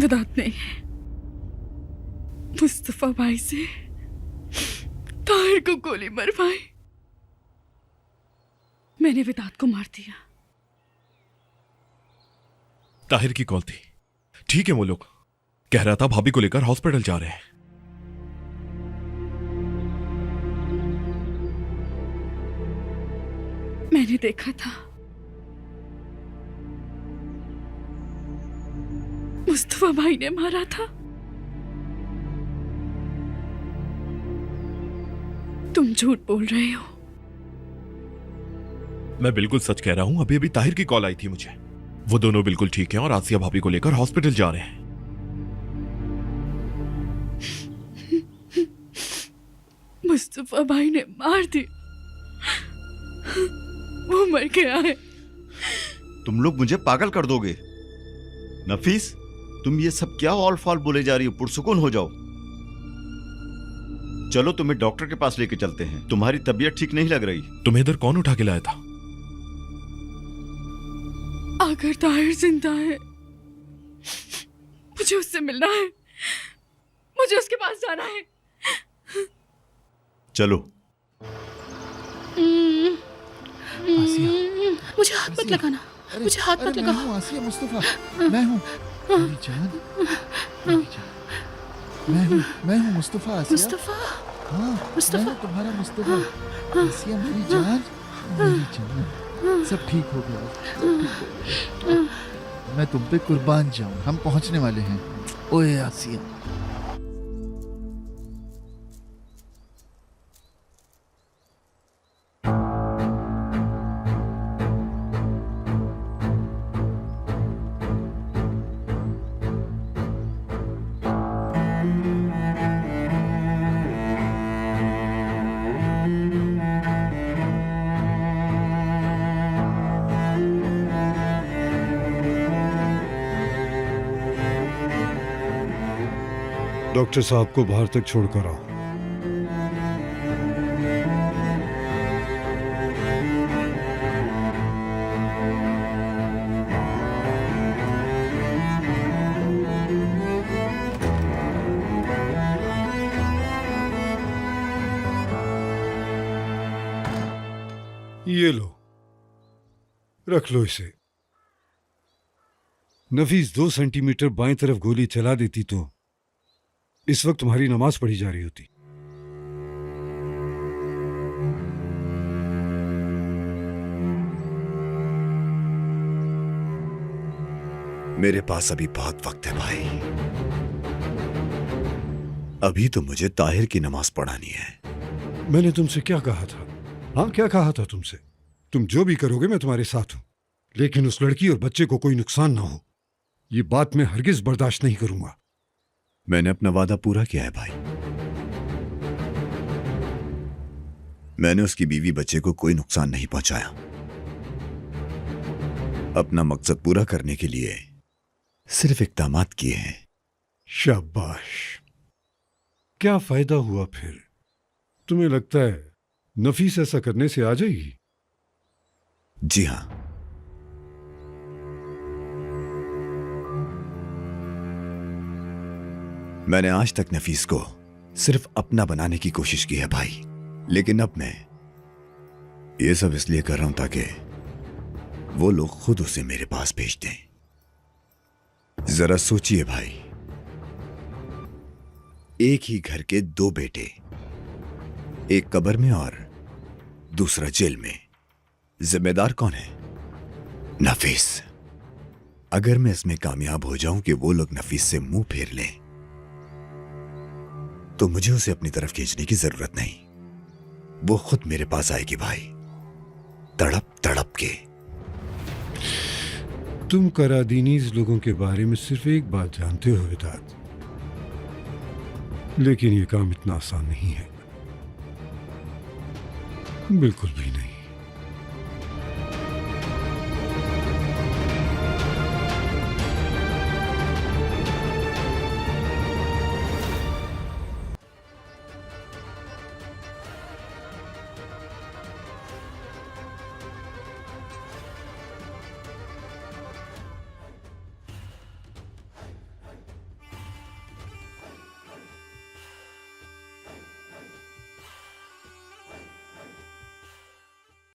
वेदांत ने मुस्तफा भाई से ताहिर को गोली मरवाई। मैंने वेदांत को मार दिया। ताहिर की कॉल थी। ठीक है, वो लोग कह रहा था भाभी को लेकर हॉस्पिटल जा रहे हैं। मैंने देखा था मुस्तफा भाई ने मारा था। तुम झूठ बोल रहे हो। मैं बिल्कुल सच कह रहा हूं। अभी अभी ताहिर की कॉल आई थी मुझे। वो दोनों बिल्कुल ठीक हैं और आसिया भाभी को लेकर हॉस्पिटल जा रहे हैं। मुस्तफा भाई ने मार दी। वो मर गया है। तुम लोग मुझे पागल कर दोगे। नफीस, तुम ये सब क्या ऑल फॉल बोले जा रही हो? पुरसुकून हो जाओ। चलो तुम्हें डॉक्टर के पास लेके चलते हैं। तुम्हारी तबीयत ठीक नहीं लग रही। तुम्हें इधर कौन उठा के लाया था? अगर ताहिर जिंदा है, मुझे उससे मिलना है। मुझे उसके पास जाना है। चलो। मुझे हाथ मत लगाना। मुझे हाथ मत लगाओ। मैं हूँ आसिया, मुस्तफा। मैं हूँ मेरी जान, मेरी जान। मैं हूँ मुस्तफा। आसिया, मुस्तफा, हाँ, मुस्तफा। मैं हूँ तुम्हारा मुस्तफा। आसिया मेरी जान, मेरी जान। सब ठीक हो गया, सब ठीक हो गया। मैं तुम पे कुर्बान जाऊं। हम पहुंचने वाले हैं। ओए आसिया। डॉक्टर साहब को बाहर तक छोड़कर आओ। ये लो, रख लो इसे। नफीस 2 सेंटीमीटर बाएं तरफ गोली चला देती तो इस वक्त तुम्हारी नमाज पढ़ी जा रही होती। मेरे पास अभी बहुत वक्त है भाई। अभी तो मुझे ताहिर की नमाज पढ़ानी है। मैंने तुमसे क्या कहा था? हाँ, क्या कहा था तुमसे? तुम जो भी करोगे मैं तुम्हारे साथ हूं, लेकिन उस लड़की और बच्चे को कोई नुकसान ना हो, ये बात मैं हरगिज बर्दाश्त नहीं करूंगा। मैंने अपना वादा पूरा किया है भाई। मैंने उसकी बीवी बच्चे को कोई नुकसान नहीं पहुंचाया। अपना मकसद पूरा करने के लिए सिर्फ इक़दामात किए हैं। शाबाश। क्या फायदा हुआ फिर? तुम्हें लगता है नफीस ऐसा करने से आ जाएगी? जी हां। मैंने आज तक नफीस को सिर्फ अपना बनाने की कोशिश की है भाई, लेकिन अब मैं ये सब इसलिए कर रहा हूं ताकि वो लोग खुद उसे मेरे पास भेज दें। जरा सोचिए भाई, एक ही घर के 2 बेटे, एक कब्र में और दूसरा जेल में। जिम्मेदार कौन है? नफीस। अगर मैं इसमें कामयाब हो जाऊं कि वो लोग नफीस से मुंह फेर लें, तो मुझे उसे अपनी तरफ खींचने की जरूरत नहीं। वो खुद मेरे पास आएगी भाई, तड़प तड़प के। तुम करादीनीज लोगों के बारे में सिर्फ एक बात जानते हो वेदांत, लेकिन ये काम इतना आसान नहीं है, बिल्कुल भी नहीं।